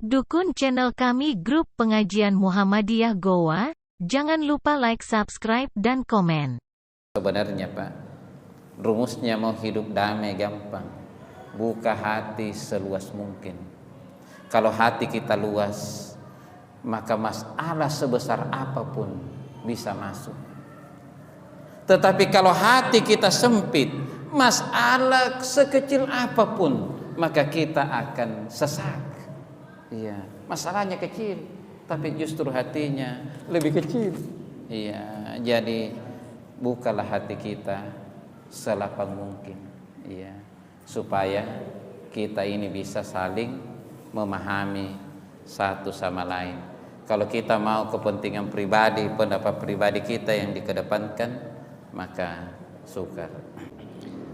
Dukun channel kami Grup Pengajian Muhammadiyah Goa. Jangan lupa like, subscribe, dan komen. Sebenarnya Pak, rumusnya mau hidup damai gampang. Buka hati seluas mungkin. Kalau hati kita luas, maka masalah sebesar apapun bisa masuk. Tetapi kalau hati kita sempit, masalah sekecil apapun, maka kita akan sesak. Iya, masalahnya kecil, tapi justru hatinya lebih kecil. Iya, jadi bukalah hati kita selapang mungkin. Iya, supaya kita ini bisa saling memahami satu sama lain. Kalau kita mau kepentingan pribadi, pendapat pribadi kita yang dikedepankan, maka sukar.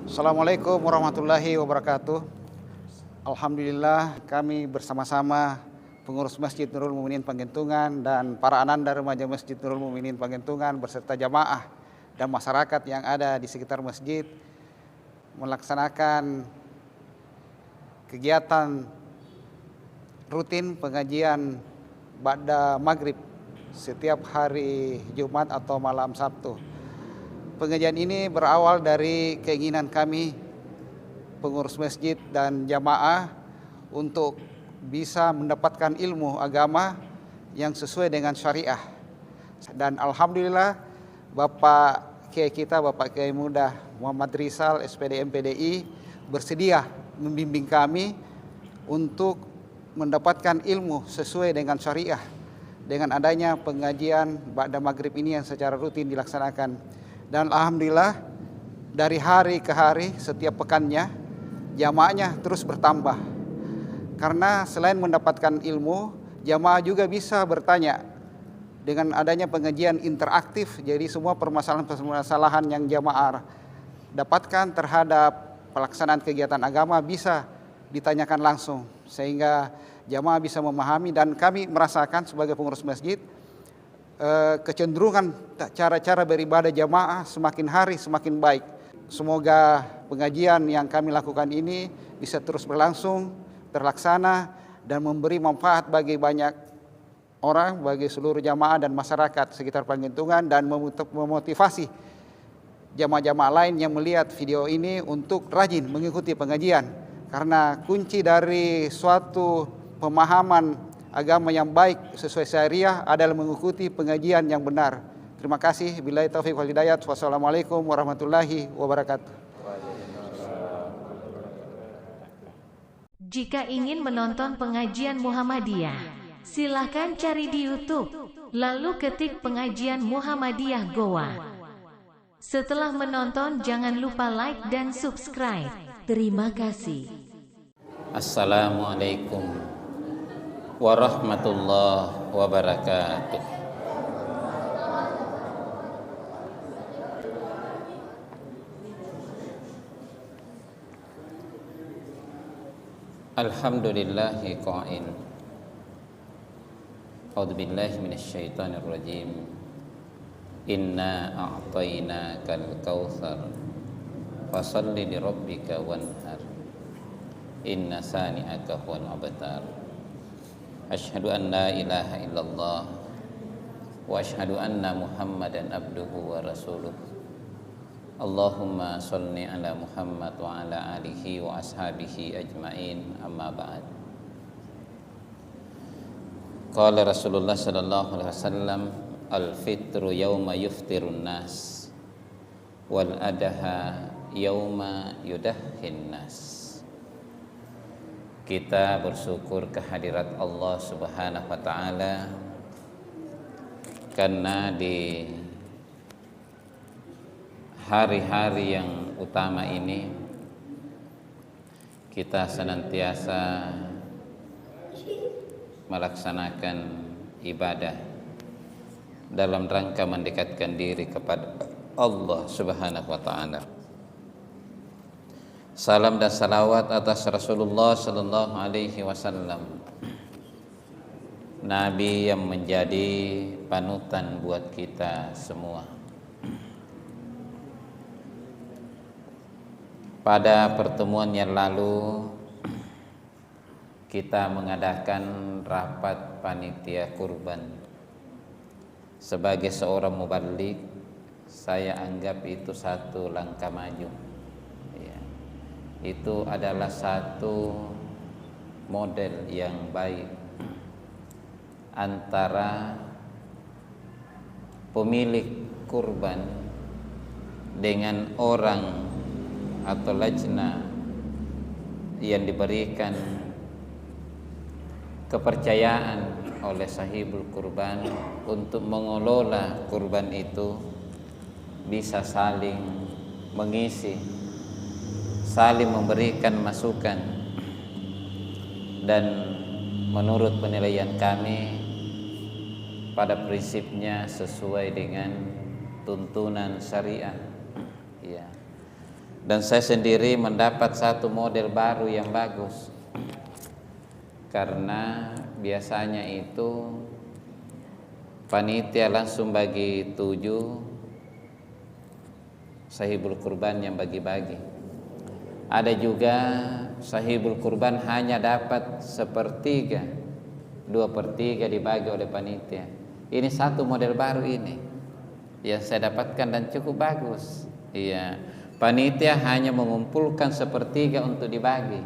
Assalamualaikum warahmatullahi wabarakatuh. Alhamdulillah kami bersama-sama pengurus Masjid Nurul Mukminin Panggentungan dan para ananda remaja Masjid Nurul Mukminin Panggentungan berserta jamaah dan masyarakat yang ada di sekitar masjid melaksanakan kegiatan rutin pengajian ba'da maghrib setiap hari Jumat atau malam Sabtu. Pengajian ini berawal dari keinginan kami pengurus masjid dan jamaah untuk bisa mendapatkan ilmu agama yang sesuai dengan syariah. Dan alhamdulillah Bapak Kiai kita, Bapak Kiai Muda Muhammad Rizal SPD MPDI bersedia membimbing kami untuk mendapatkan ilmu sesuai dengan syariah dengan adanya pengajian ba'da maghrib ini yang secara rutin dilaksanakan. Dan alhamdulillah dari hari ke hari setiap pekannya jamaahnya terus bertambah. Karena selain mendapatkan ilmu, jamaah juga bisa bertanya. Dengan adanya pengajian interaktif, jadi semua permasalahan-permasalahan yang jamaah dapatkan terhadap pelaksanaan kegiatan agama bisa ditanyakan langsung. Sehingga jamaah bisa memahami dan kami merasakan sebagai pengurus masjid, kecenderungan cara-cara beribadah jamaah semakin hari semakin baik. Semoga pengajian yang kami lakukan ini bisa terus berlangsung, terlaksana, dan memberi manfaat bagi banyak orang, bagi seluruh jamaah dan masyarakat sekitar Panggentungan, dan memotivasi jamaah-jamaah lain yang melihat video ini untuk rajin mengikuti pengajian. Karena kunci dari suatu pemahaman agama yang baik sesuai syariah adalah mengikuti pengajian yang benar. Terima kasih. Billahi taufiq wal hidayah. Wassalamualaikum warahmatullahi wabarakatuh. Jika ingin menonton pengajian Muhammadiyah, silahkan cari di YouTube, lalu ketik pengajian Muhammadiyah Goa. Setelah menonton jangan lupa like dan subscribe. Terima kasih. Assalamualaikum warahmatullahi wabarakatuh. Alhamdulillahi qa'in. A'udzu billahi minasyaitonir rajim. Inna a'tainakal kautsar fashalli li rabbika wanhar. Inna sani'aka huwal abtar. Asyhadu an la ilaha illallah wa asyhadu anna Muhammadan abduhu wa rasuluh. Allahumma sholli ala Muhammad wa ala alihi wa ashabihi ajmain, amma ba'd. Qala Rasulullah sallallahu alaihi wasallam, al-fitru yawma yuftirun nas wal adha yawma yudahhin nas. Kita bersyukur kehadirat Allah Subhanahu wa taala karena di hari-hari yang utama ini kita senantiasa melaksanakan ibadah dalam rangka mendekatkan diri kepada Allah Subhanahu wa taala. Salam dan salawat atas Rasulullah sallallahu alaihi wasallam, Nabi yang menjadi panutan buat kita semua. Pada pertemuan yang lalu kita mengadakan rapat panitia kurban. Sebagai seorang mubalik, saya anggap itu satu langkah maju. Ya. Itu adalah satu model yang baik antara pemilik kurban dengan orang atau lajnah yang diberikan kepercayaan oleh sahibul kurban untuk mengelola kurban itu, bisa saling mengisi, saling memberikan masukan. Dan menurut penilaian kami, pada prinsipnya sesuai dengan tuntunan syariah. Ya. Dan saya sendiri mendapat satu model baru yang bagus, karena biasanya itu panitia langsung bagi 7, sahibul kurban yang bagi-bagi. Ada juga sahibul kurban hanya dapat 1/3, 2/3 dibagi oleh panitia. Ini satu model baru ini yang saya dapatkan dan cukup bagus. Iya, panitia hanya mengumpulkan 1/3 untuk dibagi,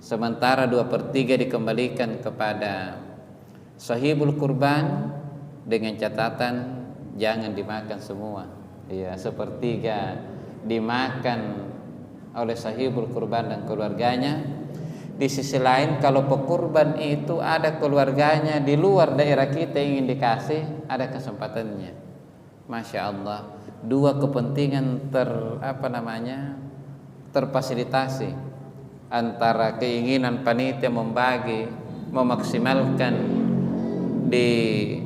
sementara 2/3 dikembalikan kepada sahibul kurban dengan catatan jangan dimakan semua. Iya, 1/3 dimakan oleh sahibul kurban dan keluarganya. Di sisi lain, kalau pekurban itu ada keluarganya di luar daerah kita yang ingin dikasih, ada kesempatannya. Masya Allah, 2 kepentingan terfasilitasi, antara keinginan panitia membagi, memaksimalkan di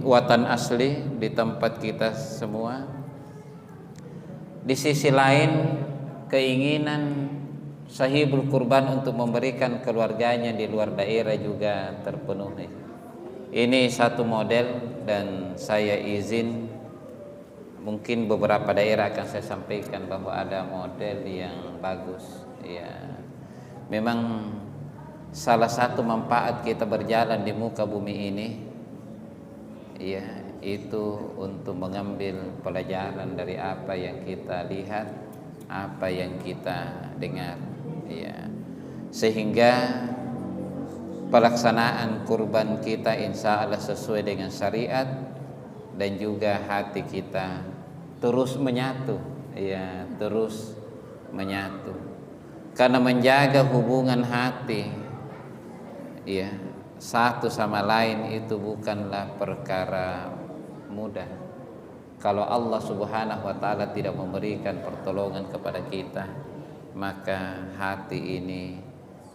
watan asli, di tempat kita semua. Di sisi lain, keinginan sahibul kurban untuk memberikan keluarganya di luar daerah juga terpenuhi. Ini satu model, dan saya izin mungkin beberapa daerah akan saya sampaikan bahwa ada model yang bagus. Ya, memang salah satu manfaat kita berjalan di muka bumi ini, ya, itu untuk mengambil pelajaran dari apa yang kita lihat, apa yang kita dengar. Ya, sehingga pelaksanaan kurban kita insya Allah sesuai dengan syariat, dan juga hati kita terus menyatu, ya, terus menyatu. Karena menjaga hubungan hati, ya, satu sama lain itu bukanlah perkara mudah. Kalau Allah Subhanahu wa taala tidak memberikan pertolongan kepada kita, maka hati ini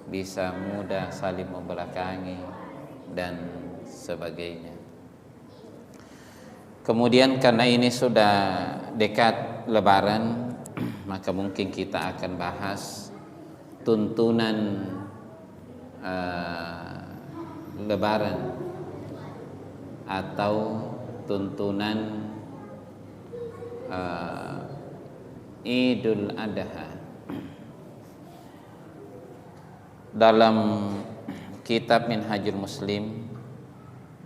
bisa mudah saling membelakangi dan sebagainya. Kemudian karena ini sudah dekat Lebaran, maka mungkin kita akan bahas tuntunan Lebaran atau tuntunan Idul Adha. Dalam kitab Minhajul Muslim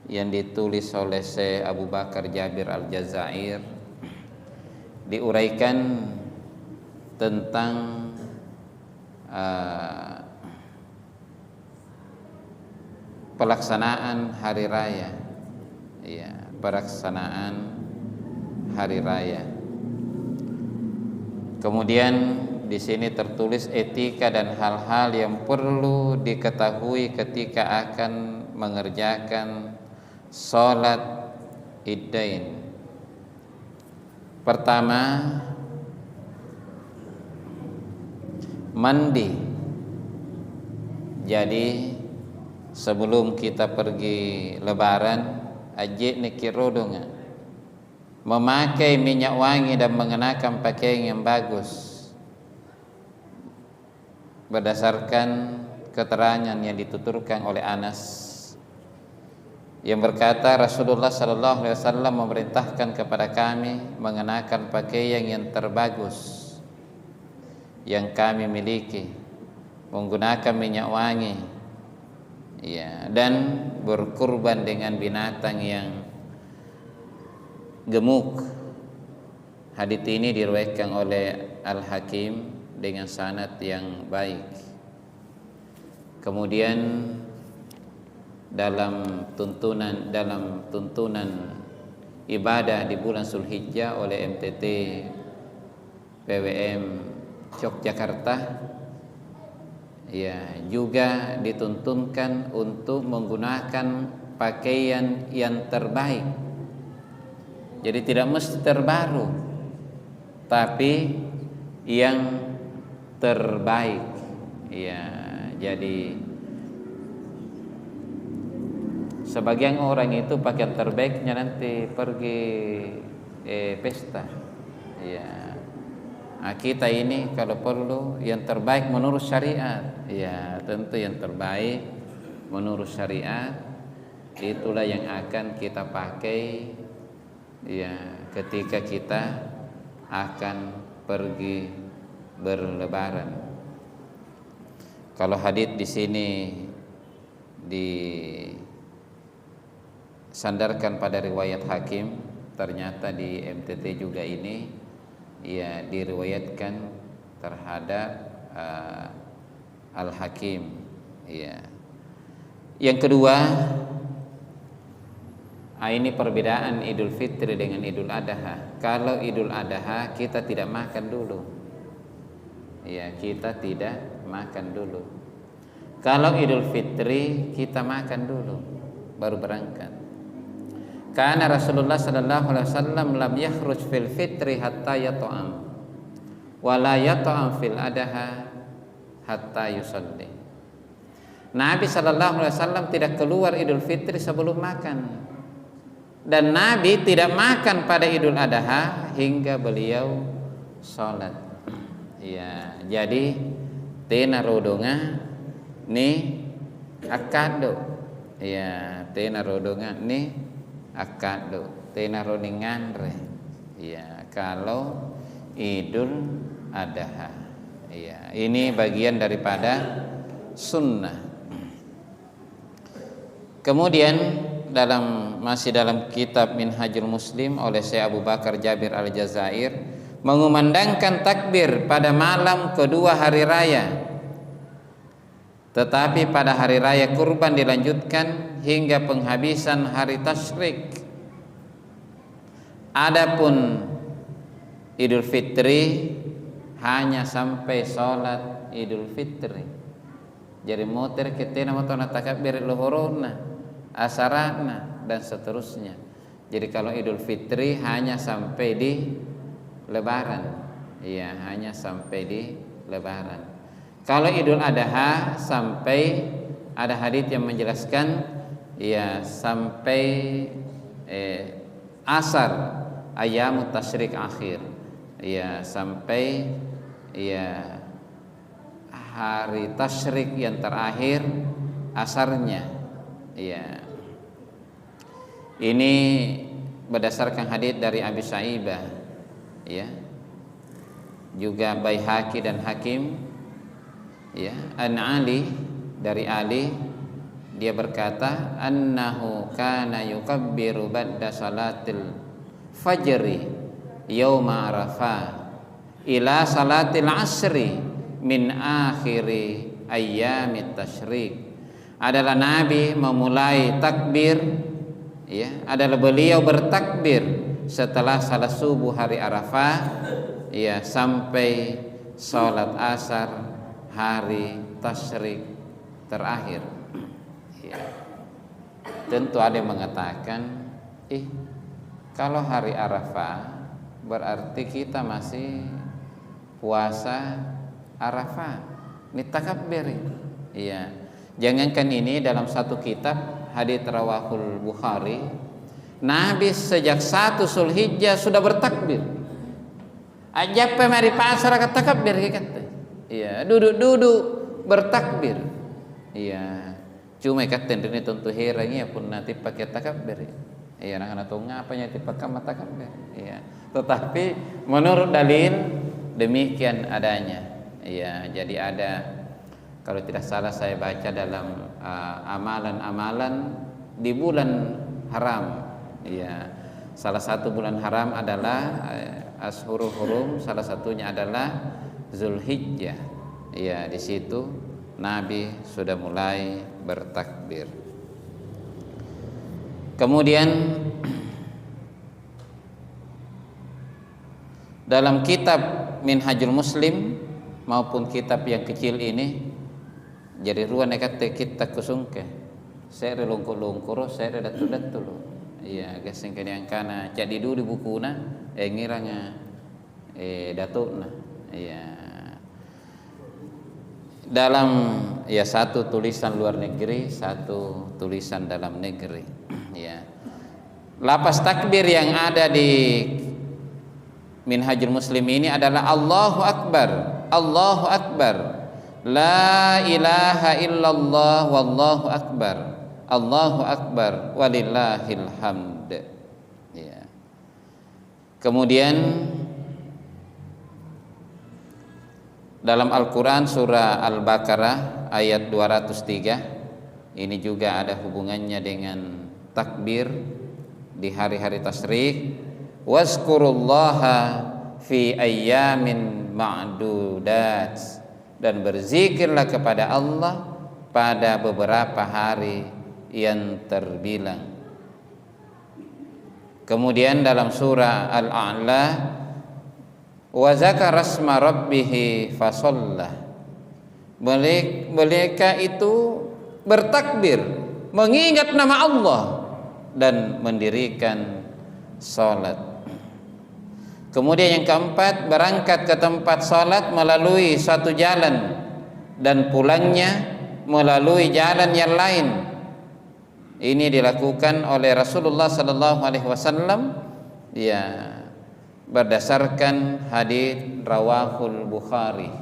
yang ditulis oleh Syekh Abu Bakar Jabir Al-Jazair, diuraikan tentang pelaksanaan hari raya, ya, pelaksanaan hari raya. Kemudian di sini tertulis etika dan hal-hal yang perlu diketahui ketika akan mengerjakan sholat Iddain. Pertama, mandi. Jadi sebelum kita pergi Lebaran, ajik nikirodonga, memakai minyak wangi dan mengenakan pakaian yang bagus, berdasarkan keterangan yang dituturkan oleh Anas yang berkata, Rasulullah sallallahu alaihi wasallam memerintahkan kepada kami mengenakan pakaian yang terbagus yang kami miliki, menggunakan minyak wangi, ya, dan berkurban dengan binatang yang gemuk. Hadits ini diriwayatkan oleh Al-Hakim dengan sanad yang baik. Kemudian dalam tuntunan ibadah di bulan Zulhijjah oleh MTT PWM Yogyakarta, ya, juga dituntunkan untuk menggunakan pakaian yang terbaik. Jadi tidak mesti terbaru, tapi yang terbaik. Ya, jadi sebagian orang itu pakaian terbaiknya nanti pergi pesta. Ya, nah, kita ini kalau perlu yang terbaik menurut syariat. Ya, tentu yang terbaik menurut syariat itulah yang akan kita pakai, ya, ketika kita akan pergi berlebaran. Kalau hadits di sini disandarkan pada riwayat Hakim, ternyata di MTT juga ini, ya, diriwayatkan terhadap Al-Hakim. Ya. Yang kedua, ini perbedaan Idul Fitri dengan Idul Adha. Kalau Idul Adha kita tidak makan dulu. Ya, kita tidak makan dulu. Kalau Idul Fitri kita makan dulu baru berangkat. Karena Rasulullah sallallahu alaihi wasallam lam yakhruj fil fitri hatta yat'am wa la yat'am fil adha hatta yusalli. Nabi sallallahu alaihi wasallam tidak keluar Idul Fitri sebelum makan. Dan Nabi tidak makan pada Idul Adha hingga beliau sholat. Ya, jadi tena rodonga ni akado. Ya, tena rodonga ni akado. Tena rodinganre. Ya, kalau Idul Adha. Ya, ini bagian daripada sunnah. Kemudian masih dalam kitab Minhajul Muslim oleh Syekh Abu Bakar Jabir Al-Jazair, mengumandangkan takbir pada malam kedua hari raya, tetapi pada hari raya kurban dilanjutkan hingga penghabisan hari tasyrik. Adapun Idul Fitri hanya sampai sholat Idul Fitri. Jadi motor ketena motona takbir luhurna, asarana, dan seterusnya. Jadi kalau Idul Fitri hanya sampai di Lebaran, ya, hanya sampai di Lebaran. Kalau Idul Adha sampai, ada hadits yang menjelaskan, ya, sampai asar ayamut tasyrik akhir, ya, sampai, ya, hari tasyrik yang terakhir asarnya. Ya, ini berdasarkan hadits dari Abi Sa'ibah, ya, juga Baihaqi dan Hakim, ya, an Ali, dari Ali dia berkata, annahu kana yukabbiru ba'da salatil fajri yauma arafah ila salatil asri min akhiri ayyamit tasyrik. Adalah Nabi memulai takbir, ya, adalah beliau bertakbir setelah salat subuh hari Arafah, ya, sampai salat asar hari tasyrik terakhir. Ya. Tentu ada yang mengatakan, kalau hari Arafah berarti kita masih puasa Arafah, ini takbir. Iya. Jangankan ini, dalam satu kitab hadits rawahul Bukhari, Nabi sejak 1 Zulhijjah sudah bertakbir. Ajak pemari pasar kata takbir kata. Iya, duduk bertakbir. Iya. Cuma kata ini tentu herangnya pun nanti pakai takbir. Iya, nak tahu ngapanya dipakai mata takbir. Iya. Tetapi menurut dalil demikian adanya. Iya, jadi ada kalau tidak salah saya baca dalam amalan-amalan di bulan haram. Ya, salah satu bulan haram adalah Ashurul Hurum, salah satunya adalah Zulhijjah. Ya, di situ Nabi sudah mulai bertakbir. Kemudian dalam kitab Minhajul Muslim maupun kitab yang kecil ini, jadi ruan kata kita kusungke saya lungkur-lungkur saya datu-datu. Iya, gasing kalian kana jadi dulu di bukuna ngiranya datuna. Iya. Dalam ya satu tulisan luar negeri, satu tulisan dalam negeri. Ya. Lapas takbir yang ada di Minhajul Muslim ini adalah Allahu Akbar, Allahu Akbar, la ilaha illallah wallahu akbar, Allahu Akbar walillahil hamd. Ya. Kemudian dalam Al-Quran surah Al-Baqarah ayat 203 ini juga ada hubungannya dengan takbir di hari-hari tasyrik. Wazkurullaha fi ayyamin ma'dudat, dan berzikirlah kepada Allah pada beberapa hari yang terbilang. Kemudian dalam surah Al-A'la, wa zakara asma rabbih fasalla, mereka itu bertakbir mengingat nama Allah dan mendirikan salat. Kemudian yang keempat, berangkat ke tempat salat melalui satu jalan dan pulangnya melalui jalan yang lain. Ini dilakukan oleh Rasulullah sallallahu alaihi wasallam ya, berdasarkan hadis rawahul Bukhari.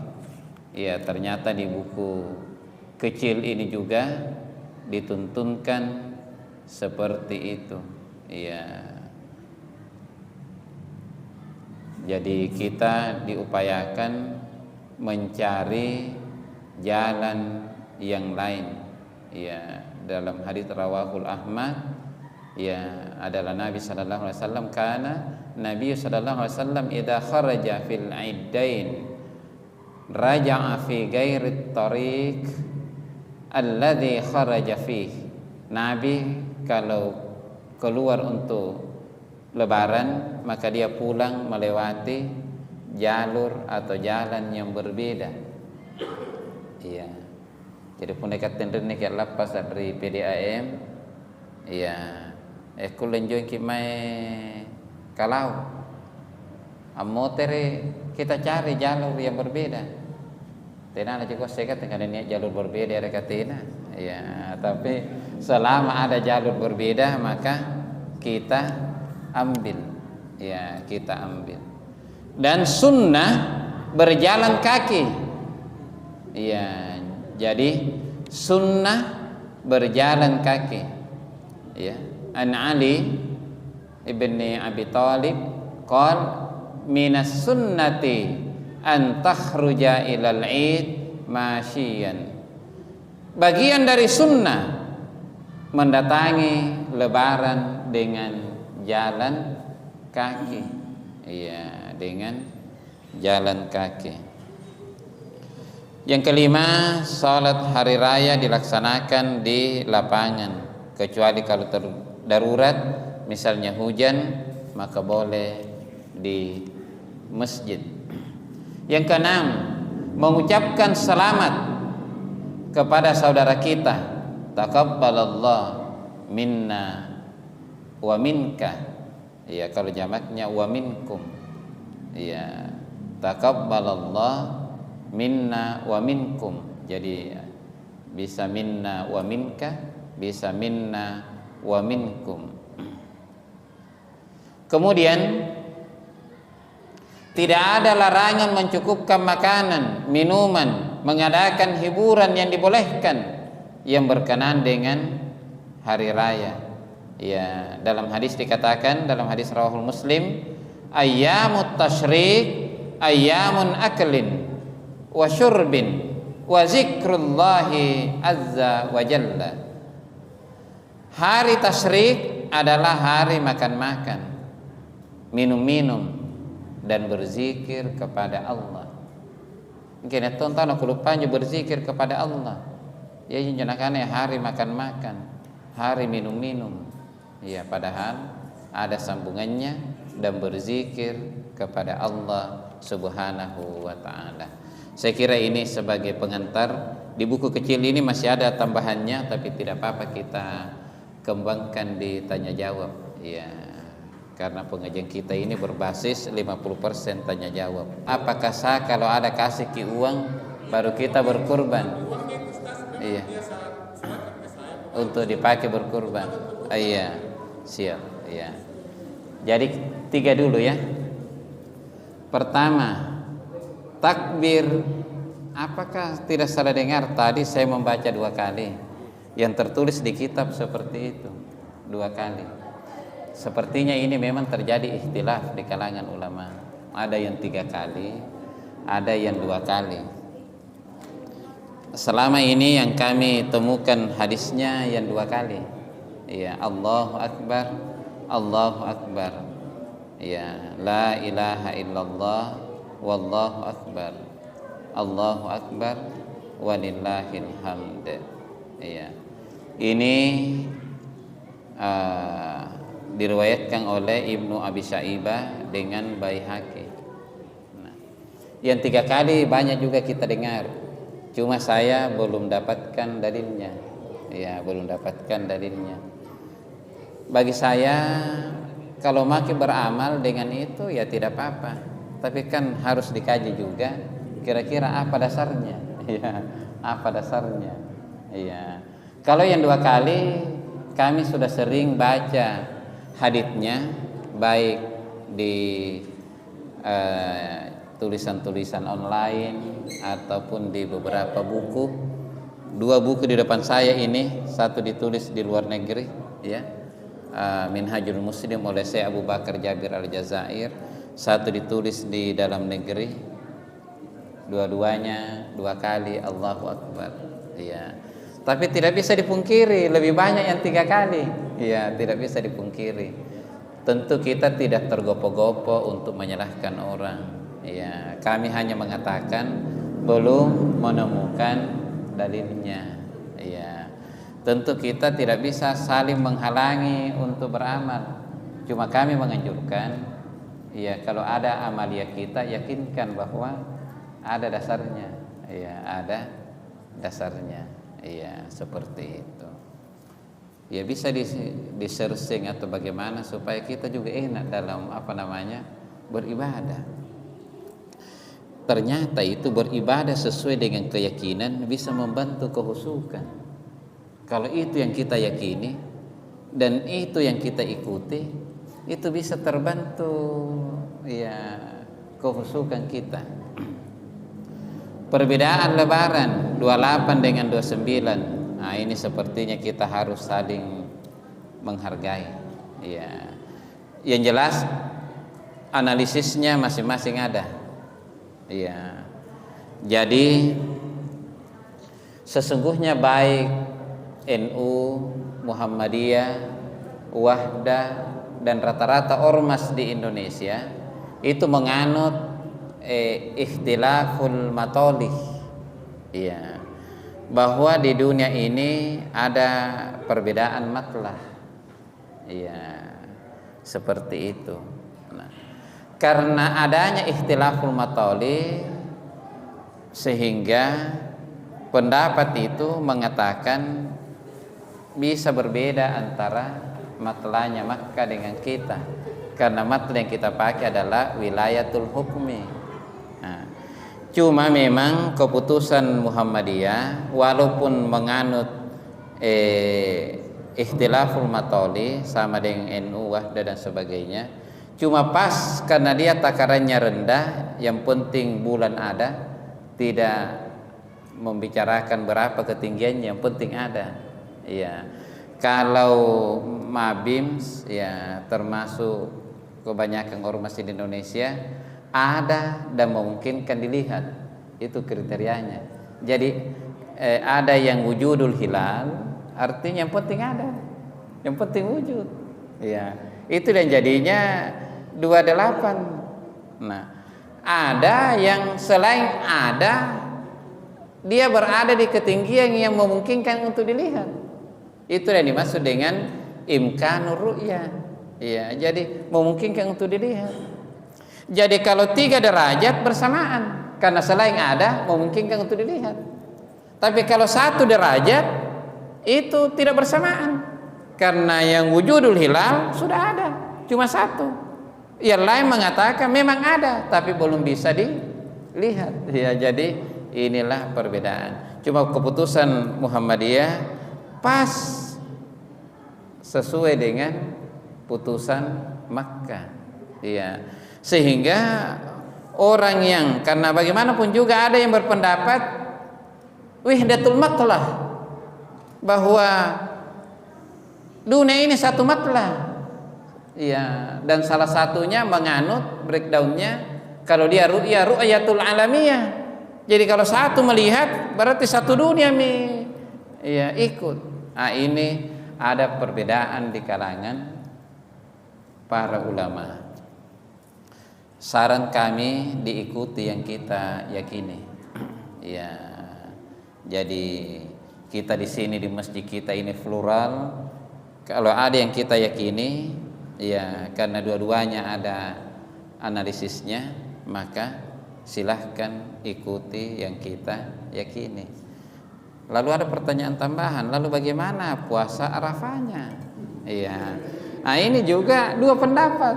Ya, ternyata di buku kecil ini juga dituntunkan seperti itu. Ya. Jadi kita diupayakan mencari jalan yang lain. Ya, dalam hadis rawahul Ahmad ya adalah Nabi sallallahu alaihi wasallam kana Nabi sallallahu alaihi wasallam idza kharaja fil iddain raja'a fi ghairi tariq alladhi kharaja fihi. Nabi kalau keluar untuk lebaran maka dia pulang melewati jalur atau jalan yang berbeda. Iya. Jadi pun dekat tenderne ke lapas dari PDAM. Iya. Aku lenjoy ki mai kalau amotere kita cari jalur yang berbeda. Tenang aja kok saya kata dengan jalur berbeda ada katina. Ya, tapi selama ada jalur berbeda maka kita ambil. Ya, kita ambil. Dan sunnah berjalan kaki. Ya, jadi sunnah berjalan kaki. Ya, An Ali ibni Abi Thalib qal minas sunnati an takhruja ilal id masyian. Bagian dari sunnah mendatangi lebaran dengan jalan kaki. Iya, dengan jalan kaki. Yang kelima, salat hari raya dilaksanakan di lapangan, kecuali kalau darurat, misalnya hujan, maka boleh di masjid. Yang keenam, mengucapkan selamat kepada saudara kita, taqabbalallah minna wa minka. Ya, kalau jamaknya wa minkum. Ya, taqabbalallah minna wa minkum. Jadi bisa minna wa minka, bisa minna wa minkum. Kemudian tidak ada larangan mencukupkan makanan, minuman, mengadakan hiburan yang dibolehkan yang berkenaan dengan hari raya. Ya, dalam hadis dikatakan, dalam hadis rawahul Muslim, ayyamut tasyrik ayyamun aklin wa syurbin wa zikrullahi azza wa jalla. Hari tasyrik adalah hari makan-makan, minum-minum, dan berzikir kepada Allah. Mungkin ya tonton aku lupa berzikir kepada Allah. Ya jenakane hari makan-makan, hari minum-minum. Ya padahal ada sambungannya dan berzikir kepada Allah Subhanahu wa taala. Saya kira ini sebagai pengantar. Di buku kecil ini masih ada tambahannya, tapi tidak apa-apa kita kembangkan di tanya jawab. Ya, karena pengajian kita ini berbasis 50% tanya jawab. Apakah sah kalau ada kasih ki uang baru kita berkurban? Iya. Untuk dipakai berkurban. Iya. Siap, iya. Jadi 3 dulu ya. Pertama, takbir. Apakah tidak salah dengar tadi saya membaca 2 kali? Yang tertulis di kitab seperti itu 2 kali. Sepertinya ini memang terjadi ikhtilaf di kalangan ulama. Ada yang 3 kali, ada yang 2 kali. Selama ini yang kami temukan hadisnya yang 2 kali. Ya, Allahu Akbar, Allahu Akbar. Ya, la ilaha illallah, wallahu akbar, Allahu akbar, walillahil hamd. Ya. Ini diriwayatkan oleh Ibnu Abi Syaibah dengan Baihaqi. Nah, yang 3 kali banyak juga kita dengar. Cuma saya belum dapatkan dalilnya. Ya, belum dapatkan dalilnya. Bagi saya kalau makin beramal dengan itu ya tidak apa-apa. Tapi kan harus dikaji juga kira-kira apa dasarnya. Ya, apa dasarnya. Ya. Kalau yang 2 kali kami sudah sering baca haditsnya baik di tulisan-tulisan online ataupun di beberapa buku. 2 buku di depan saya ini, satu ditulis di luar negeri ya. Minhajul Muslim oleh Syekh Abu Bakar Jabir Al-Jazair, satu ditulis di dalam negeri. Dua-duanya 2 kali Allahu Akbar. Ya. Tapi tidak bisa dipungkiri lebih banyak yang 3 kali. Ya, tidak bisa dipungkiri. Tentu kita tidak tergopo-gopo untuk menyalahkan orang. Ya, kami hanya mengatakan belum menemukan dalilnya. Ya. Tentu kita tidak bisa saling menghalangi untuk beramal. Cuma kami menganjurkan, ya kalau ada amalia kita yakinkan bahwa ada dasarnya. Ya, ada dasarnya. Ya, seperti itu. Ya bisa di-searching atau bagaimana supaya kita juga enak dalam beribadah. Ternyata itu beribadah sesuai dengan keyakinan bisa membantu kehusukan. Kalau itu yang kita yakini dan itu yang kita ikuti, itu bisa terbantu ya kehusukan kita. Perbedaan lebaran 28 dengan 29. Nah, ini sepertinya kita harus saling menghargai. Ya. Yang jelas analisisnya masing-masing ada. Ya. Jadi sesungguhnya baik NU, Muhammadiyah, Wahdah dan rata-rata ormas di Indonesia itu menganut ikhtilaful matolih. Ya. Bahwa di dunia ini ada perbedaan matlah. Ya. Seperti itu. Nah, karena adanya ikhtilaful matolih sehingga pendapat itu mengatakan bisa berbeda antara matlahnya Makkah dengan kita, karena matlah yang kita pakai adalah wilayatul hukmi. Nah, cuma memang keputusan Muhammadiyah walaupun menganut ikhtilaful matoli sama dengan NU, Wahdah dan sebagainya, cuma pas karena dia takarannya rendah, yang penting bulan ada, tidak membicarakan berapa ketinggiannya, yang penting ada. Ya, kalau Mabim ya termasuk kebanyakan ormas di Indonesia ada dan memungkinkan dilihat, itu kriterianya. Jadi ada yang wujudul hilal, artinya yang penting ada, yang penting wujud. Ya, itu dan jadinya 28. Nah, ada yang selain ada, dia berada di ketinggian yang memungkinkan untuk dilihat. Itu yang dimaksud dengan imkanur ru'yah. Ya, jadi memungkinkan untuk dilihat. Jadi kalau 3 derajat bersamaan, karena selain ada memungkinkan untuk dilihat. Tapi kalau 1 derajat itu tidak bersamaan, karena yang wujudul hilal sudah ada, cuma 1. Yang lain mengatakan memang ada, tapi belum bisa dilihat. Ya, jadi inilah perbedaan. Cuma keputusan Muhammadiyah pas sesuai dengan putusan Makkah. Ya, sehingga orang yang, karena bagaimanapun juga ada yang berpendapat wihdatul matlah, bahwa dunia ini satu matlah. Ya, dan salah satunya menganut breakdownnya kalau dia ru'yatul alamiyah. Jadi kalau satu melihat berarti satu dunia ya ikut. Nah, ini ada perbedaan di kalangan para ulama. Saran kami diikuti yang kita yakini. Ya. Jadi kita di sini di masjid kita ini plural. Kalau ada yang kita yakini, ya karena dua-duanya ada analisisnya, maka silahkan ikuti yang kita yakini. Lalu ada pertanyaan tambahan, lalu bagaimana puasa Arafahnya? Iya. Nah, ini juga 2 pendapat.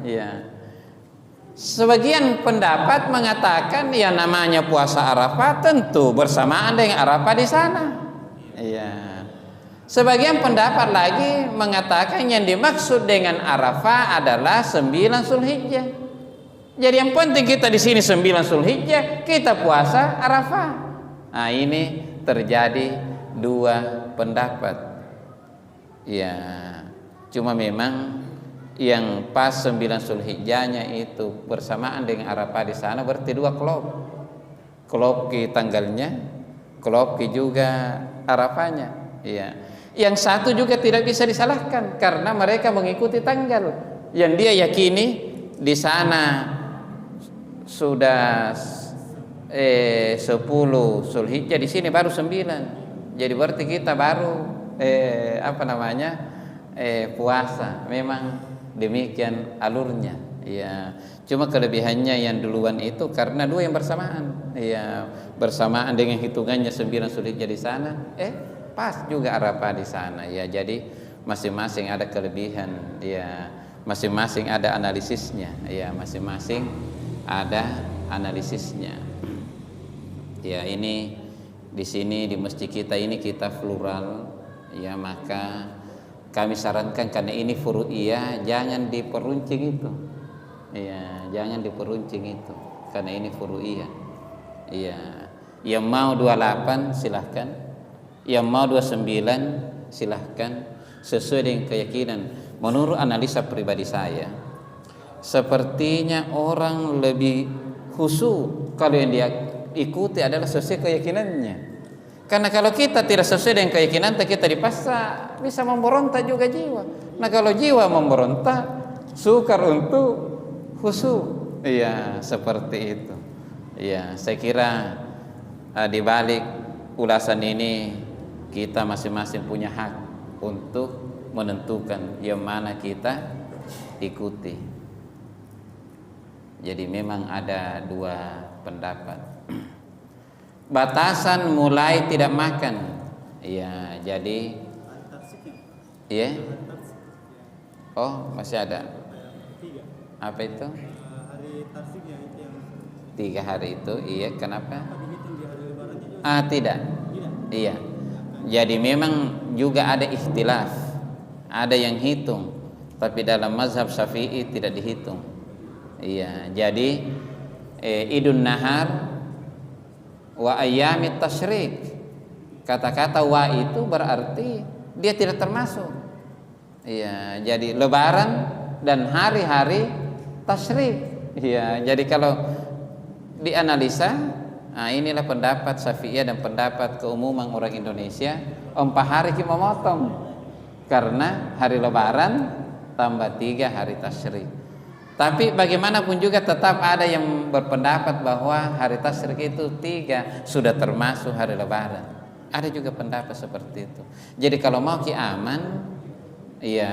Iya. Sebagian pendapat mengatakan ya namanya puasa Arafah tentu bersamaan dengan Arafah di sana. Iya. Sebagian pendapat lagi mengatakan yang dimaksud dengan Arafah adalah 9 Zulhijjah. Jadi yang penting kita di sini 9 Zulhijjah, kita puasa Arafah. Nah, ini terjadi 2 pendapat. Ya, cuma memang yang pas 9 Zulhijjahnya itu bersamaan dengan Arafah di sana berarti 2 klop. Klop ke tanggalnya, klop ke juga Arafahnya. Ya. Yang satu juga tidak bisa disalahkan karena mereka mengikuti tanggal yang dia yakini di sana sudah 10 Zulhijjah, di sini baru 9. Jadi berarti kita baru puasa. Memang demikian alurnya. Ya, cuma kelebihannya yang duluan itu karena 2 yang bersamaan. Ya, bersamaan dengan hitungannya 9 Zulhijjah di sana. Pas juga Arafah di sana. Ya, jadi masing-masing ada kelebihan. Ya, masing-masing ada analisisnya. Ya, masing-masing ada analisisnya. Ya, ini di sini di masjid kita ini kita plural. Ya, maka kami sarankan karena ini furu'iyah jangan diperuncing itu. Ya, jangan diperuncing itu karena ini furu'iyah. Ya, yang mau 28 silahkan. Yang mau 29 silahkan sesuai dengan keyakinan. Menurut analisa pribadi saya, sepertinya orang lebih khusyuk kalau yang dia ikuti adalah sesuai keyakinannya. Karena kalau kita tidak sesuai dengan keyakinan kita dipaksa, bisa memberontak juga jiwa. Nah, kalau jiwa memberontak, sukar untuk khusyuk. Iya, seperti itu. Iya, saya kira di balik ulasan ini kita masing-masing punya hak untuk menentukan yang mana kita ikuti. Jadi memang ada 2 pendapat. Batasan mulai tidak makan. Iya, jadi iya. Oh, masih ada. Apa itu? Hari tarsiknya itu yang 3 hari itu. Iya, kenapa? Tidak. Iya. Jadi memang juga ada ikhtilaf. Ada yang hitung, tapi dalam mazhab Syafi'i tidak dihitung. Iya, jadi idun nahar wa ayyamit tasyrik. Kata-kata wa itu berarti dia tidak termasuk. Iya, jadi lebaran dan hari-hari tasyrik. Iya, jadi kalau dianalisa Nah, inilah pendapat Syafi'iyah dan pendapat keumuman orang Indonesia. 4 hari kita memotong karena hari Lebaran tambah 3 hari tasyrik. Tapi bagaimanapun juga tetap ada yang berpendapat bahwa hari tasyrik itu 3 sudah termasuk hari Lebaran. Ada juga pendapat seperti itu. Jadi kalau mau ki aman, ya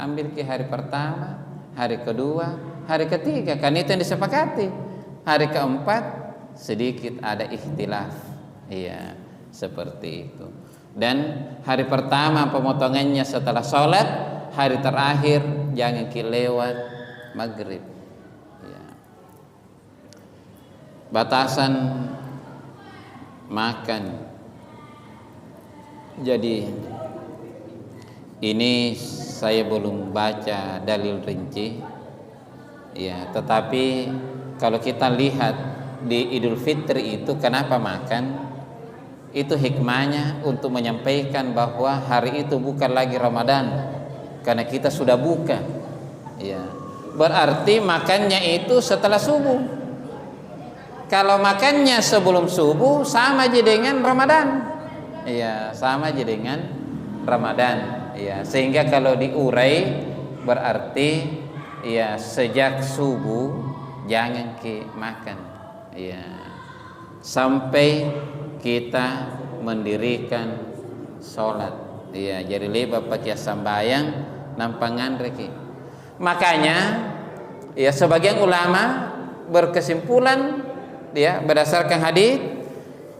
ambil ki hari pertama, hari kedua, hari ketiga, kan itu yang disepakati. Hari keempat sedikit ada ikhtilaf, iya seperti itu. Dan hari pertama pemotongannya setelah sholat, hari terakhir jangan lewat maghrib. Ya. Batasan makan. Jadi ini saya belum baca dalil rinci, ya. Tetapi kalau kita lihat di Idul Fitri itu kenapa makan? Itu hikmahnya untuk menyampaikan bahwa hari itu bukan lagi Ramadan, karena kita sudah buka. Ya. Berarti makannya itu setelah subuh. Kalau makannya sebelum subuh sama aja dengan Ramadan. Ya, sama aja dengan Ramadan. Ya, sehingga kalau diurai berarti ya sejak subuh jangan makan. Ya, sampai kita mendirikan sholat. Ya, jadi lebar pakai sambayang nampangan reki. Makanya ya sebagian ulama berkesimpulan ya berdasarkan hadis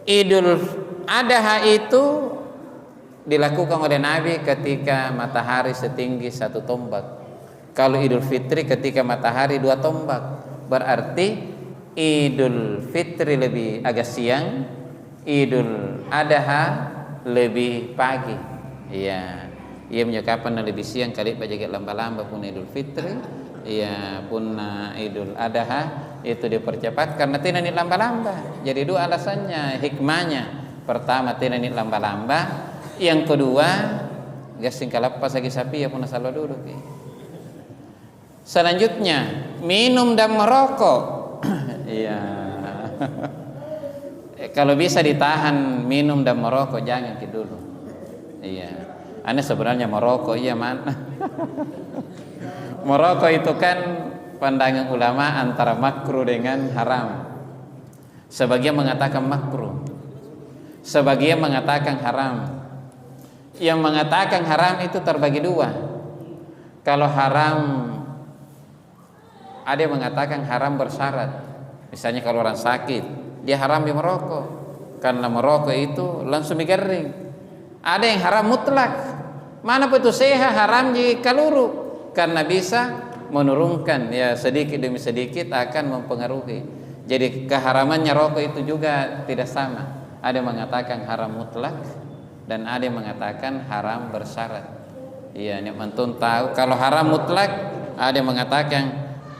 Idul Adha itu dilakukan oleh Nabi ketika matahari setinggi 1 tombak. Kalau Idul Fitri ketika matahari 2 tombak. Berarti Idul Fitri lebih agak siang, Idul Adha lebih pagi. Iya, ia menyukapan lebih siang kali pajaget lamba-lamba pun Idul Fitri, iya pun Idul Adha itu dipercepat karena tidak ni lamba-lamba. Jadi 2 alasannya, hikmahnya. Pertama tidak ni lamba-lamba, yang kedua gasing kalapas lagi sapi ya pun asal duduk. Selanjutnya minum dan merokok. Iya. Kalau bisa ditahan minum dan merokok jangan dulu. Iya. Ane sebenarnya merokok iya man. Merokok itu kan pandangan ulama antara makruh dengan haram. Sebagian mengatakan makruh, sebagian mengatakan haram. Yang mengatakan haram itu terbagi 2. Kalau haram, ada yang mengatakan haram bersyarat. Misalnya kalau orang sakit, dia haram di merokok karena merokok itu langsung digering. Ada yang haram mutlak. Mana itu sehat haram di kaluru karena bisa menurunkan ya sedikit demi sedikit akan mempengaruhi. Jadi keharamannya rokok itu juga tidak sama. Ada yang mengatakan haram mutlak dan ada yang mengatakan haram bersyarat. Iya, ini mentun tahu kalau haram mutlak, ada yang mengatakan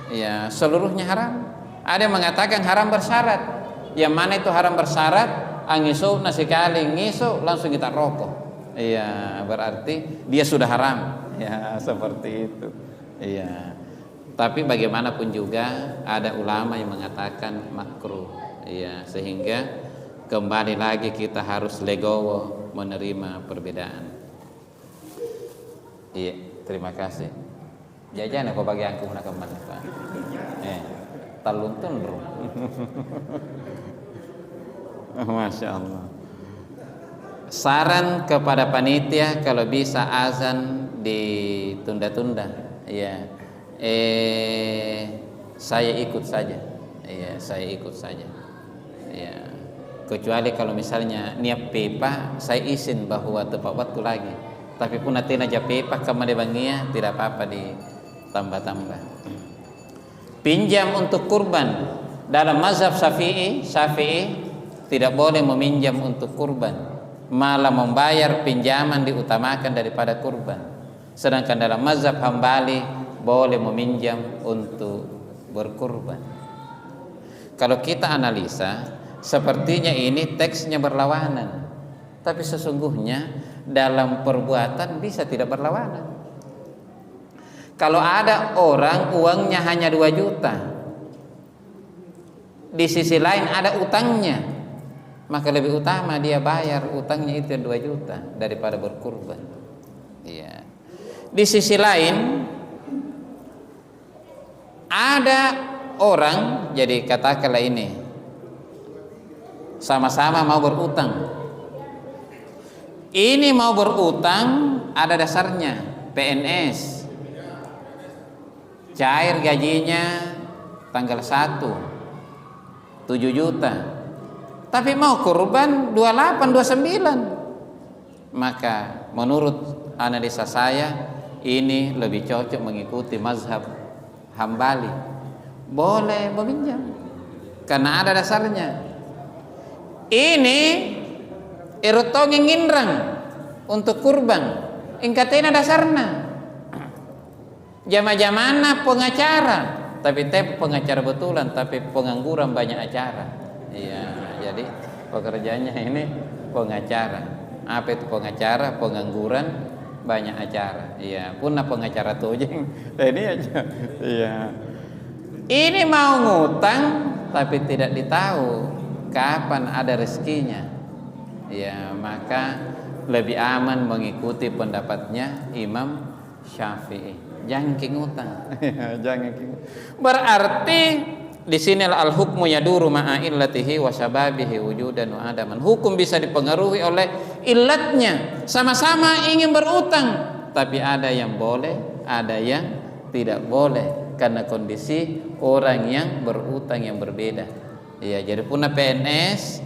ya seluruhnya haram. Ada yang mengatakan haram bersyarat. Yang mana itu haram bersyarat? Angiso nasi kali ngiso langsung kita rokok. Iya, berarti dia sudah haram. Ya, seperti itu. Iya. Tapi bagaimanapun juga ada ulama yang mengatakan makruh. Iya, sehingga kembali lagi kita harus legowo menerima perbedaan. Iya, terima kasih. Jajan aku bagi aku nak kemana Pak? Taluntun bro. Masya Allah. Saran kepada panitia kalau bisa azan ditunda-tunda. Ya, saya ikut saja. Ya, saya ikut saja. Ya, kecuali kalau misalnya niat pepa, saya izin bahwa tepat waktu lagi. Tapi pun nanti aja pepa kemana bangia tidak apa-apa ditambah-tambah. Pinjam untuk kurban dalam mazhab Syafi'i tidak boleh meminjam untuk kurban, malah membayar pinjaman diutamakan daripada kurban. Sedangkan dalam mazhab Hambali boleh meminjam untuk berkurban. Kalau kita analisa, sepertinya ini teksnya berlawanan, tapi sesungguhnya dalam perbuatan bisa tidak berlawanan. Kalau ada orang uangnya hanya 2 juta, di sisi lain ada utangnya maka lebih utama dia bayar utangnya itu 2 juta daripada berkurban. Iya. Di sisi lain ada orang, jadi katakanlah ini sama-sama mau berutang. Ini mau berutang ada dasarnya, PNS, cair gajinya tanggal 1 7 juta, tapi mau kurban 28 29. Maka menurut analisa saya ini lebih cocok mengikuti mazhab Hambali, boleh meminjam karena ada dasarnya. Ini erotong yang nginrang untuk kurban, ingkatena dasarna jama-jamana pengacara, tapi pengacara betulan, tapi pengangguran banyak acara. Iya, jadi pekerjaannya ini pengacara. Apa itu pengacara? Pengangguran banyak acara. Iya, punah pengacara tojeng. Ini aja. Iya. Ini mau ngutang tapi tidak ditahu kapan ada rezekinya. Ya, maka lebih aman mengikuti pendapatnya Imam Syafi'i. Jangan ngutang. Jangan berarti di sini al hukmu yaduru ma'a illatihi wa sababihi wujudan wa adaman. Hukum bisa dipengaruhi oleh illatnya. Sama-sama ingin berutang, tapi ada yang boleh, ada yang tidak boleh karena kondisi orang yang berutang yang berbeda. Ya, jadi punah PNS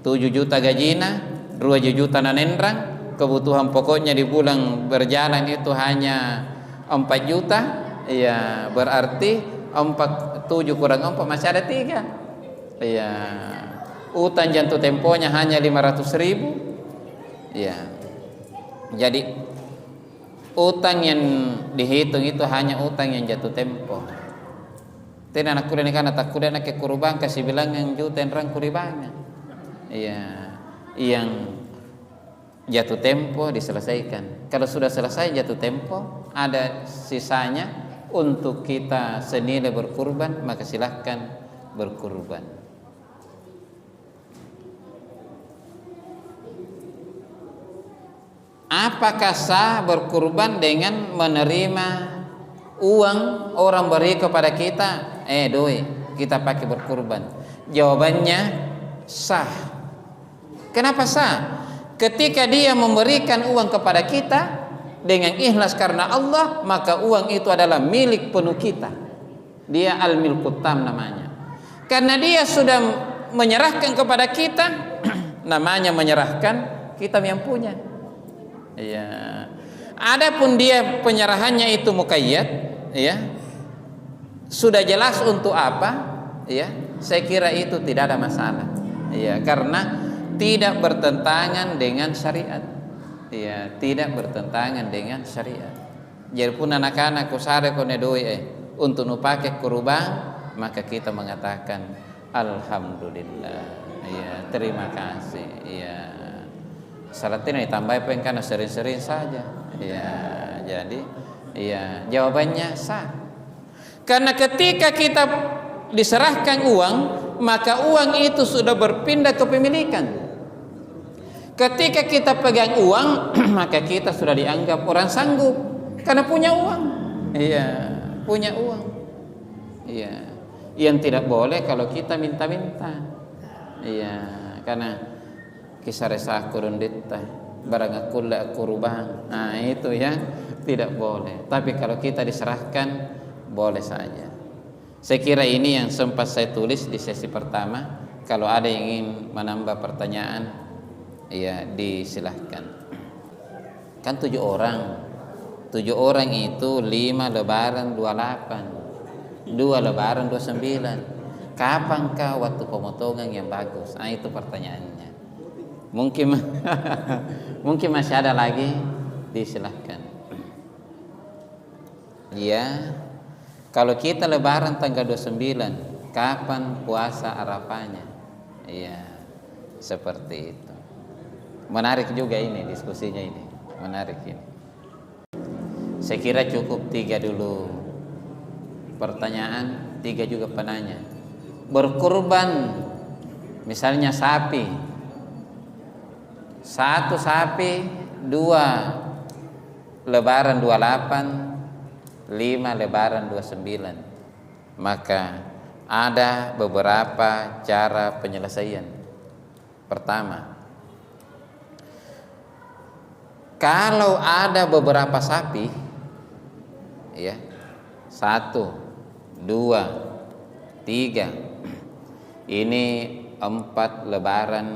7 juta gajina, 2 juta nanenrang, kebutuhan pokoknya di bulan berjalan itu hanya 4 juta. Ya, berarti 7 kurang 4 masih ada 3. Ya, utang jatuh temponya hanya 500.000. Ya, jadi utang yang dihitung itu hanya utang yang jatuh tempo. Tidak anak kuliah kan tak kuliah nak ke kurban kasih bilang yang juta yang kurbannya. Iya, yang jatuh tempo diselesaikan. Kalau sudah selesai jatuh tempo, ada sisanya untuk kita senilai berkurban, maka silahkan berkurban. Apakah sah berkurban dengan menerima uang orang beri kepada kita? Doi, kita pakai berkurban. Jawabannya sah. Kenapa sah? Ketika dia memberikan uang kepada kita dengan ikhlas karena Allah, maka uang itu adalah milik penuh kita. Dia al-milkut tam namanya. Karena dia sudah menyerahkan kepada kita, namanya menyerahkan, kita yang punya. Ya. Adapun dia penyerahannya itu muqayyad, ya. Sudah jelas untuk apa, ya. Saya kira itu tidak ada masalah. Ya, karena tidak bertentangan dengan syariat. Ya, tidak bertentangan dengan syariat. Jadi pun anak-anak kusare kone doi untuk nu pakai kurban, maka kita mengatakan alhamdulillah. Ya, terima kasih. Ya. Salat ini ditambah karena sering-sering saja. Ya, jadi ya jawabannya sah. Karena ketika kita diserahkan uang, maka uang itu sudah berpindah kepemilikan. Ketika kita pegang uang, maka kita sudah dianggap orang sanggup karena punya uang. Iya, punya uang. Iya. Yang tidak boleh kalau kita minta-minta. Iya, karena kisah resah kurundita barang akulla kurban. Nah, itu ya tidak boleh. Tapi kalau kita diserahkan boleh saja. Saya kira ini yang sempat saya tulis di sesi pertama. Kalau ada yang ingin menambah pertanyaan, ya disilahkan. Kan 7 orang. 7 orang itu 5 lebaran 28, 2 lebaran 29. Kapankah waktu pemotongan yang bagus? Nah, itu pertanyaannya. Mungkin mungkin masih ada lagi, disilahkan. Ya, kalau kita lebaran tanggal 29, kapan puasa Arafahnya? Iya, seperti itu. Menarik juga ini diskusinya ini, menarik ini. Saya kira cukup 3 dulu pertanyaan, 3 juga penanya. Berkurban, misalnya sapi 1 sapi 2 lebaran 28, 5 lebaran 29. Maka ada beberapa cara penyelesaian. Pertama, kalau ada beberapa sapi, ya, 1, 2, 3, ini 4 lebaran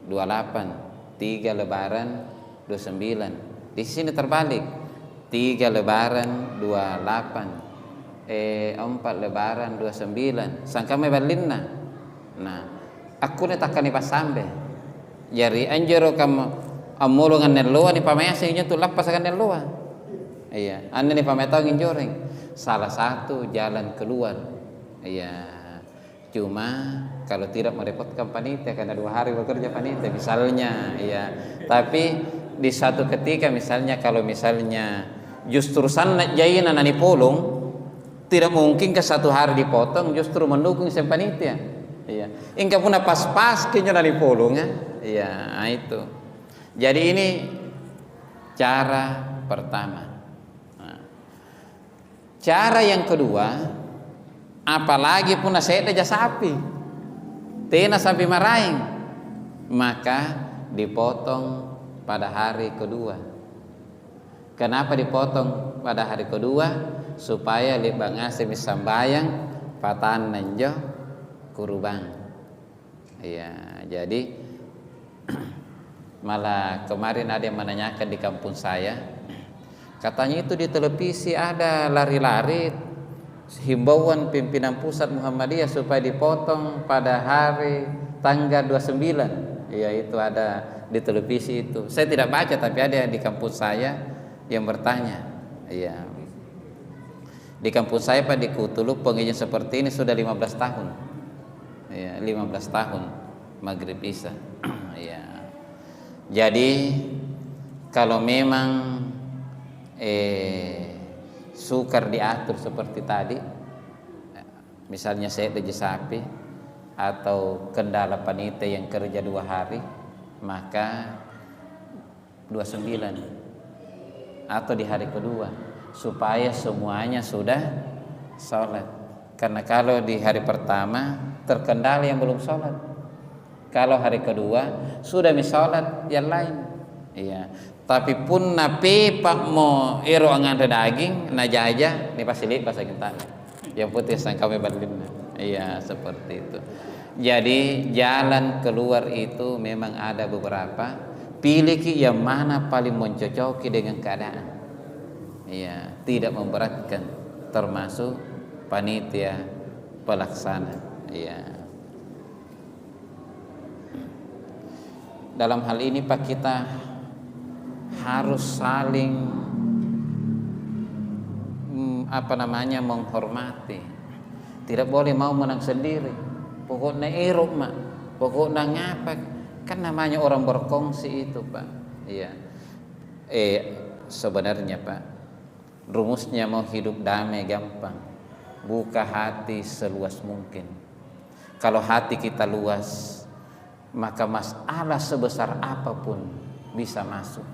28, 3 lebaran 29. Di sini terbalik, 3 lebaran 28, 4 lebaran 29. Sangka me balinna. Nah, aku ne takkan pas sambe. Jari anjero kamu amulungan nelloa ni pamaya sehingga tu lapas akan nelloa. Iya, ane ni pametong injoreng. Salah satu jalan keluar. Iya. Cuma kalau tidak merepotkan panitia karena 2 hari bekerja panitia misalnya, iya. Tapi di satu ketika misalnya kalau misalnya justru sana jaina nani polong, tidak mungkin ke 1 hari dipotong justru mendukung si panitia. Iya. Ingka puna pas-pas kenya nani polong ya. Iya, itu. Jadi ini cara pertama. Nah, cara yang kedua, apalagi puna seda sapi, tena sapi maraing, maka dipotong pada hari kedua. Kenapa dipotong pada hari kedua? Supaya libang asih sambayang patan nanjo kurubang. Iya, jadi malah kemarin ada yang menanyakan di kampung saya, katanya itu di televisi ada lari-lari himbauan pimpinan pusat Muhammadiyah supaya dipotong pada hari tanggal 29. Iya, itu ada di televisi itu. Saya tidak baca tapi ada di kampung saya yang bertanya. Iya. Di kampung saya Pak di Kutulu pengajian seperti ini sudah 15 tahun. Iya, 15 tahun maghrib isya. Iya. Jadi kalau memang sukar diatur seperti tadi, misalnya saya kerja sapi atau kendala panitia yang kerja 2 hari, maka 29 atau di hari kedua supaya semuanya sudah sholat. Karena kalau di hari pertama terkendala yang belum sholat, kalau hari kedua sudah sholat yang lain. Iya. Tapi pun napi pak mo ero angan daging najaja ni pasili pasal kita. Yang putih sang kami balin. Iya, seperti itu. Jadi jalan keluar itu memang ada beberapa. Pilih yang mana paling mencocoki dengan keadaan. Iya, tidak memberatkan, termasuk panitia pelaksana. Iya. Dalam hal ini Pak, kita harus saling menghormati. Tidak boleh mau menang sendiri. Pokoknya iruk mak, pokoknya ngapa? Kan namanya orang berkongsi itu Pak. Iya. Sebenarnya Pak, rumusnya mau hidup damai gampang. Buka hati seluas mungkin. Kalau hati kita luas, maka masalah sebesar apapun bisa masuk.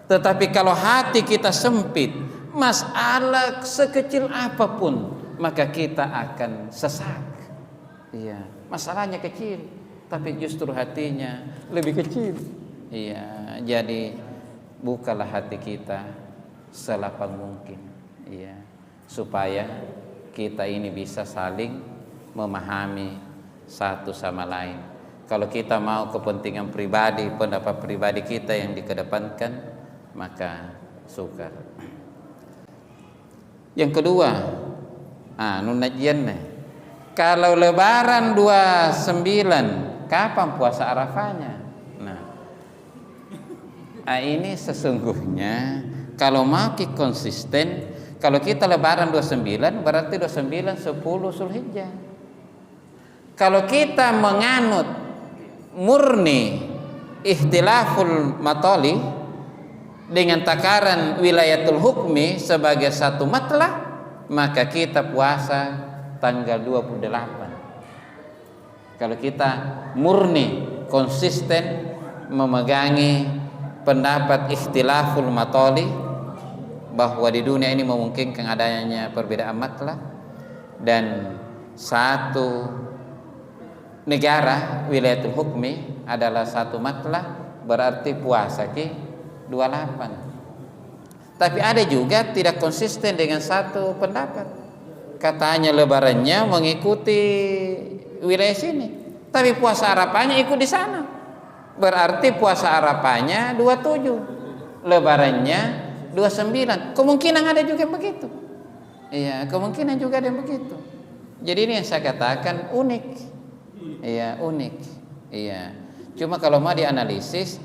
Tetapi kalau hati kita sempit, masalah sekecil apapun, maka kita akan sesak. Iya, masalahnya kecil, tapi justru hatinya lebih kecil. Iya, jadi bukalah hati kita selapang mungkin, iya, supaya kita ini bisa saling memahami satu sama lain. Kalau kita mau kepentingan pribadi, pendapat pribadi kita yang dikedepankan, maka sukar. Yang kedua, nunajian nih. Kalau lebaran 29, kapan puasa Arafahnya? Nah, ini sesungguhnya kalau mau konsisten, kalau kita lebaran 29 berarti 29 10 Zulhijjah. Kalau kita menganut murni ihtilaful matali dengan takaran wilayatul hukmi sebagai satu matlah, maka kita puasa tanggal 28. Kalau kita murni konsisten memegangi pendapat ikhtilaful matoli, bahwa di dunia ini memungkinkan adanya perbedaan matlah, dan satu negara wilayatul hukmi adalah satu matlah, berarti puasa ki 28. Tapi ada juga tidak konsisten dengan satu pendapat, katanya lebarannya mengikuti wilayah sini, tapi puasa Arafahnya ikut di sana, berarti puasa Arafahnya 27, lebarannya 29. Kemungkinan ada juga yang begitu. Iya, kemungkinan juga ada yang begitu. Jadi ini yang saya katakan unik. Iya, unik. Iya. Cuma kalau mau dianalisis,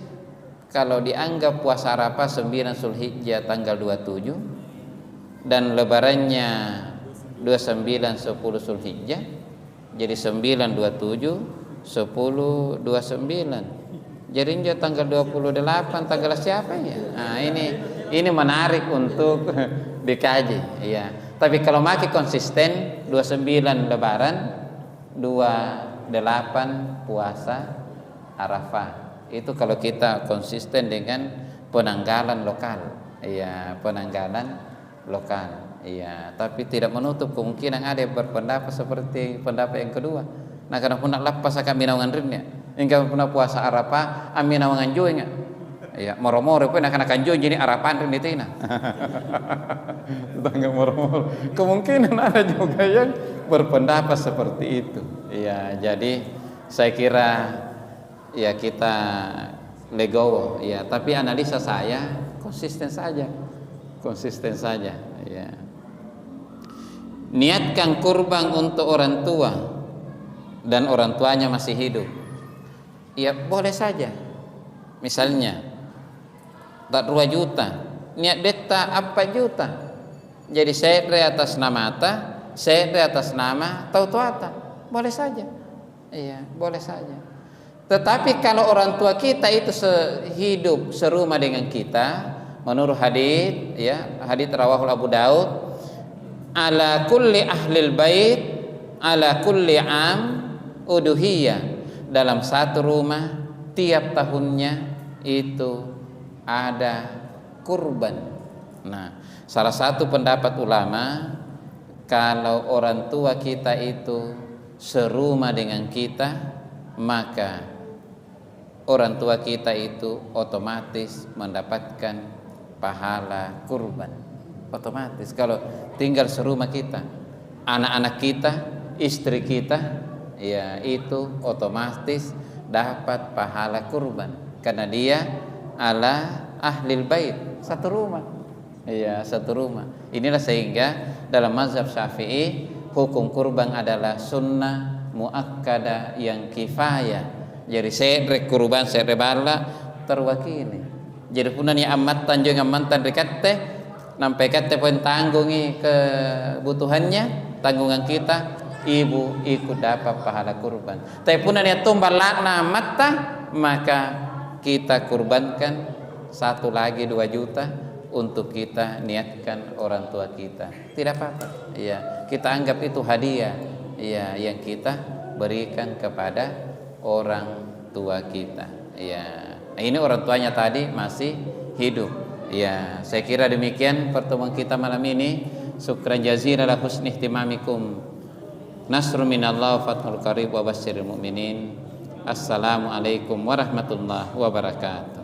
kalau dianggap puasa Arafah 9 Zulhijjah tanggal 27 dan lebarannya 29 10 Zulhijjah, jadi 9 27 10 29. Jadi tanggal 28 tanggal siapa ya? Nah, ini menarik untuk dikaji. Iya. Tapi kalau makin konsisten 29 lebaran, 28 puasa Arafah. Itu kalau kita konsisten dengan penanggalan lokal. Iya, penanggalan lokal. Iya, tapi tidak menutup kemungkinan ada yang berpendapat seperti pendapat yang kedua. Nah, karena pun nak lapas akan minawangan rinnya. Hingga pernah puasa Arafah, amin awangan juingnya. Ya, moro-moro pun akan juing jadi Arafah rin itu nah. Tangga moro-moro. Kemungkinan ada juga yang berpendapat seperti itu. Ya, jadi saya kira ya kita legowo ya, tapi analisa saya konsisten saja. Konsisten saja, ya. Niatkan kurban untuk orang tua dan orang tuanya masih hidup. Ya boleh saja. Misalnya tak 2 juta, niat deta apa juta. Jadi saya atas nama ata, saya atas nama tautuata. Boleh saja. Iya, boleh saja. Tetapi kalau orang tua kita itu hidup serumah dengan kita, menurut hadits ya, hadits rawahul Abu Daud, ala kulli ahlil bait ala kulli am uduhiyah, dalam satu rumah tiap tahunnya itu ada kurban. Nah, salah satu pendapat ulama, kalau orang tua kita itu serumah dengan kita, maka orang tua kita itu otomatis mendapatkan pahala kurban. Otomatis kalau tinggal serumah kita, anak-anak kita, istri kita, ya itu otomatis dapat pahala kurban karena dia ala ahlil bait, satu rumah. Iya, satu rumah. Inilah sehingga dalam mazhab Syafi'i hukum kurban adalah sunnah muakkada yang kifayah. Jadi sedrek kurban serebala terwakili. Jadi punanya amat tanjung amantan dekat teh nampai kate pun tanggungi kebutuhannya, tanggungan kita, ibu ikut dapat pahala kurban. Tapi punanya tumbal lakna mata, maka kita kurbankan satu lagi 2 juta untuk kita niatkan orang tua kita. Tidak apa-apa. Ya, kita anggap itu hadiah ya yang kita berikan kepada orang tua kita. Ya. Nah, ini orang tuanya tadi masih hidup. Ya, saya kira demikian pertemuan kita malam ini. Syukran jazilan ala husni ihtimamikum. Nasrun minallah fathul qarib wa basyiril mu'minin. Assalamualaikum warahmatullahi wabarakatuh.